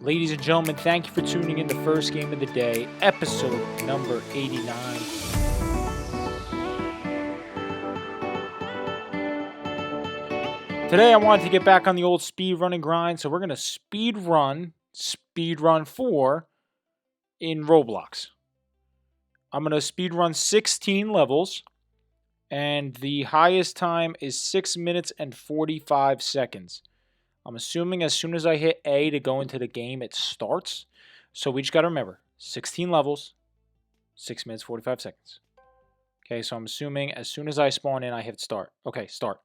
Ladies and gentlemen, thank you for tuning in to First Game of the Day, episode number 89. Today I wanted to get back on the old speed running grind, so we're going to speed run 4 in Roblox. I'm going to speed run 16 levels, and the highest time is 6 minutes and 45 seconds. I'm assuming as soon as I hit A to go into the game, it starts. So we just got to remember, 16 levels, 6 minutes, 45 seconds. Okay, so I'm assuming as soon as I spawn in, I hit start. Okay, start.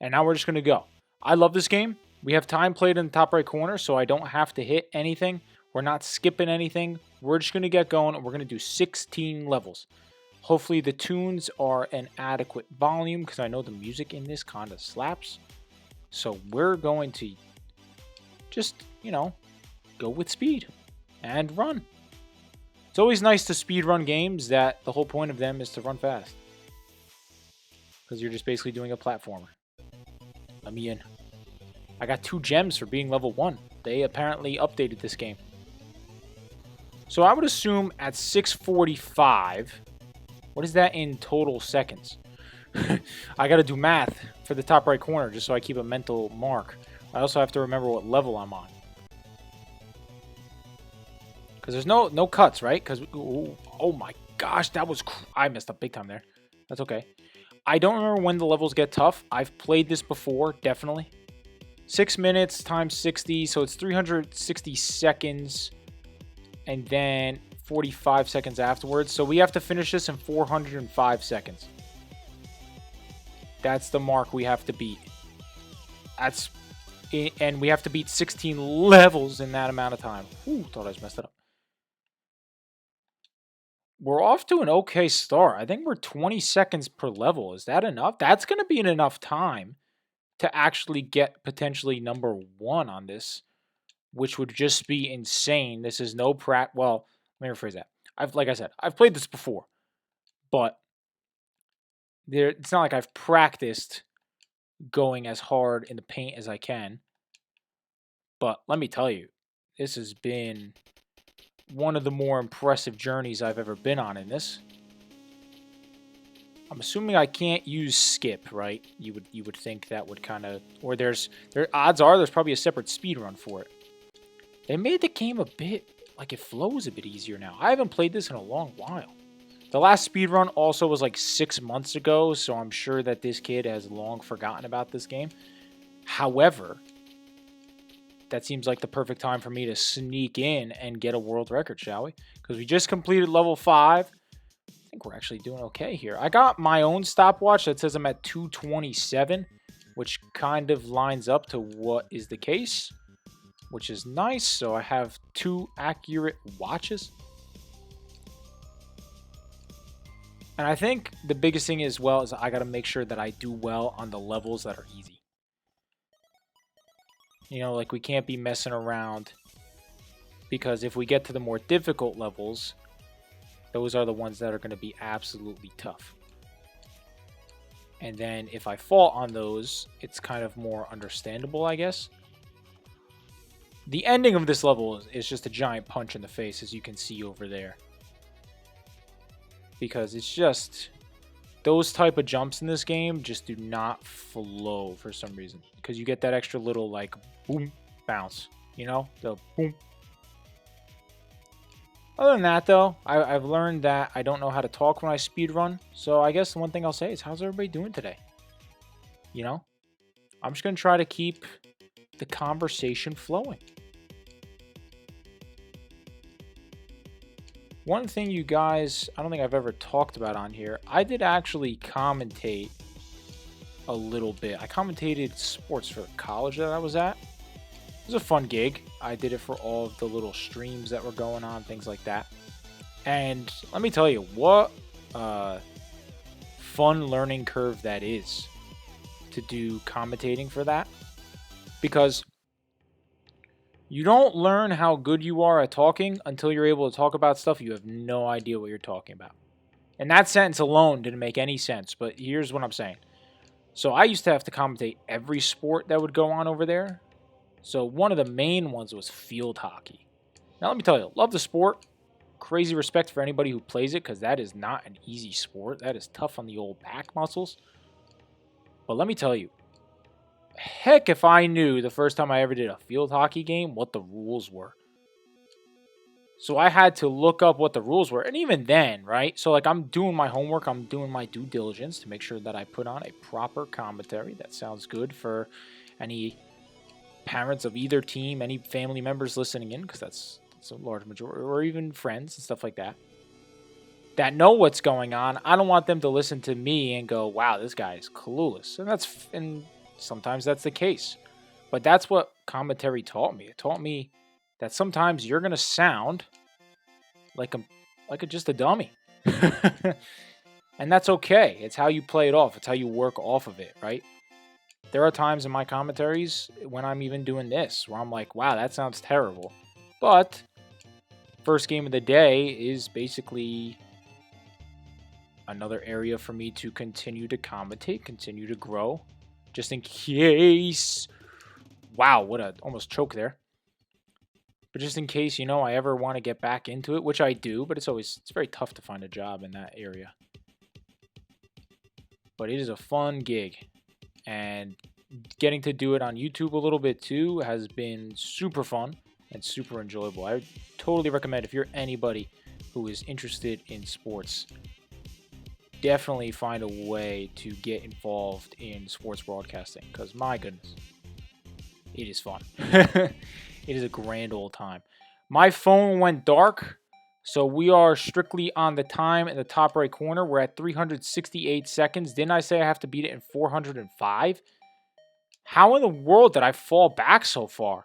And now we're just going to go. I love this game. We have time played in the top right corner, so I don't have to hit anything. We're not skipping anything. We're just going to get going, and we're going to do 16 levels. Hopefully the tunes are an adequate volume, because I know the music in this kind of slaps. So we're going to just, go with speed and run. It's always nice to speed run games that the whole point of them is to run fast. Because you're just basically doing a platformer. Let me in. I got 2 gems for being level 1. They apparently updated this game. So I would assume at 6:45, what is that in total seconds? I got to do math for the top right corner just so I keep a mental mark. I also have to remember what level I'm on. Because there's no cuts, right? Because, oh my gosh, I messed up big time there. That's okay. I don't remember when the levels get tough. I've played this before, definitely. 6 minutes times 60, so it's 360 seconds. And then 45 seconds afterwards. So we have to finish this in 405 seconds. That's the mark we have to beat. And we have to beat 16 levels in that amount of time. Ooh, thought I just messed it up. We're off to an okay start. I think we're 20 seconds per level. Is that enough? That's going to be enough time to actually get potentially number 1 on this, which would just be insane. This is no well, let me rephrase that. Like I said, I've played this before, but it's not like I've practiced going as hard in the paint as I can. But let me tell you, this has been one of the more impressive journeys I've ever been on in this. I'm assuming I can't use skip, right? You would think that would kind of, or odds are there's probably a separate speed run for it. They made the game a bit like it flows a bit easier now. I haven't played this in a long while. The last speedrun also was like 6 months ago, so I'm sure that this kid has long forgotten about this game. However, that seems like the perfect time for me to sneak in and get a world record, shall we? Because we just completed level 5. I think we're actually doing okay here. I got my own stopwatch that says I'm at 227, which kind of lines up to what is the case, which is nice. So I have 2 accurate watches. And I think the biggest thing as well is I got to make sure that I do well on the levels that are easy. Like we can't be messing around, because if we get to the more difficult levels, those are the ones that are going to be absolutely tough. And then if I fall on those, it's kind of more understandable, I guess. The ending of this level is just a giant punch in the face, as you can see over there. Because it's just, those type of jumps in this game just do not flow for some reason. Because you get that extra little, like, boom, bounce. The boom. Other than that, though, I've learned that I don't know how to talk when I speedrun. So I guess the one thing I'll say is, how's everybody doing today? I'm just going to try to keep the conversation flowing. One thing you guys, I don't think I've ever talked about on here, I did actually commentate a little bit. I commentated sports for college that I was at. It was a fun gig. I did it for all of the little streams that were going on, things like that. And let me tell you, what a fun learning curve that is to do commentating for that. Because you don't learn how good you are at talking until you're able to talk about stuff you have no idea what you're talking about. And that sentence alone didn't make any sense, but here's what I'm saying. So I used to have to commentate every sport that would go on over there. So one of the main ones was field hockey. Now let me tell you, love the sport. Crazy respect for anybody who plays it, because that is not an easy sport. That is tough on the old back muscles. But let me tell you, heck if I knew the first time I ever did a field hockey game what the rules were. So I had to look up what the rules were. And even then, right? So like I'm doing my homework. I'm doing my due diligence to make sure that I put on a proper commentary that sounds good for any parents of either team, any family members listening in, because that's a large majority, or even friends and stuff like that, that know what's going on. I don't want them to listen to me and go, wow, this guy is clueless. And sometimes that's the case. But that's what commentary taught me. It taught me that sometimes you're going to sound like just a dummy. And that's okay. It's how you play it off. It's how you work off of it, right? There are times in my commentaries when I'm even doing this where I'm like, wow, that sounds terrible. But first game of the day is basically another area for me to continue to commentate, continue to grow, just in case. Wow, what a almost choke there. But just in case, I ever want to get back into it, which I do, but it's very tough to find a job in that area. But it is a fun gig. And getting to do it on YouTube a little bit too has been super fun and super enjoyable. I totally recommend, if you're anybody who is interested in sports, definitely find a way to get involved in sports broadcasting, because my goodness, it is fun. It is a grand old time. My phone went dark, so we are strictly on the time in the top right corner. We're at 368 seconds. Didn't I say I have to beat it in 405? How in the world did I fall back so far?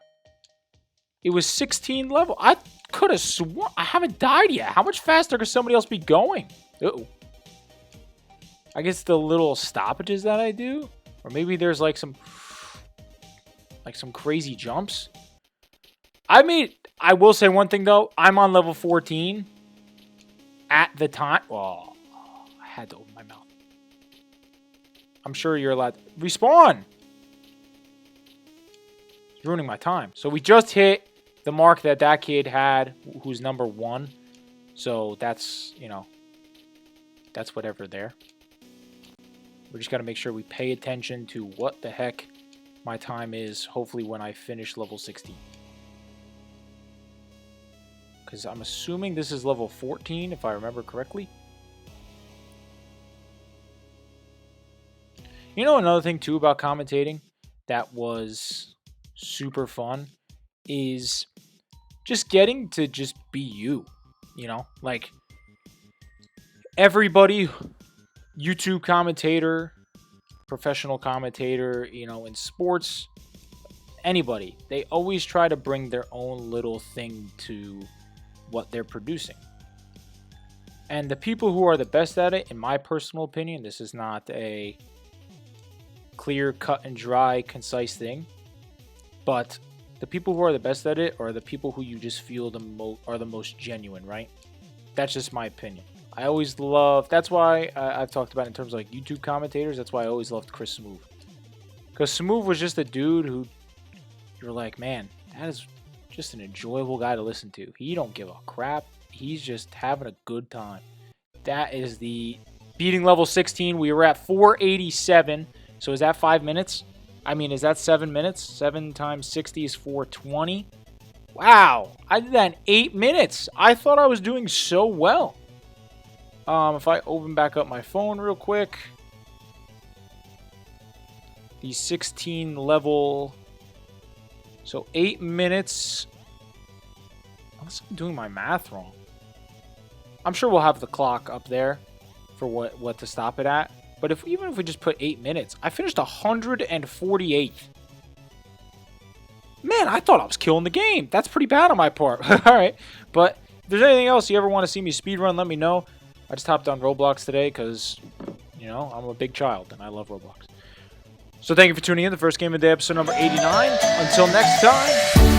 It was 16 level. I could have sworn I haven't died yet. How much faster could somebody else be going? Uh-oh. I guess the little stoppages that I do, or maybe there's like some crazy jumps. I will say one thing though. I'm on level 14 at the time. Oh, I had to open my mouth. I'm sure you're allowed to respawn. It's ruining my time. So we just hit the mark that kid had, who's number 1. So that's, that's whatever there. We just got to make sure we pay attention to what the heck my time is, hopefully when I finish level 16. Because I'm assuming this is level 14, if I remember correctly. Another thing too about commentating that was super fun is just getting to just be you. Like everybody, YouTube commentator, professional commentator, in sports, anybody, they always try to bring their own little thing to what they're producing. And the people who are the best at it, in my personal opinion, this is not a clear, cut and dry, concise thing, but the people who are the best at it are the people who you just feel are the most genuine, right? That's just my opinion. I always love, that's why I've talked about in terms of like YouTube commentators, that's why I always loved Chris Smoove. Because Smoove was just a dude who, you're like, man, that is just an enjoyable guy to listen to. He don't give a crap. He's just having a good time. That is the beating level 16. We were at 487. So is that 5 minutes? Is that 7 minutes? 7 times 60 is 420. Wow. I did that in 8 minutes. I thought I was doing so well. If I open back up my phone real quick. The 16 level. So 8 minutes. Unless I'm doing my math wrong. I'm sure we'll have the clock up there for what to stop it at. But even if we just put 8 minutes, I finished 148th. Man, I thought I was killing the game. That's pretty bad on my part. All right. But if there's anything else you ever want to see me speedrun, let me know. I just hopped on Roblox today because, I'm a big child and I love Roblox. So thank you for tuning in. The first game of the day, episode number 89. Until next time.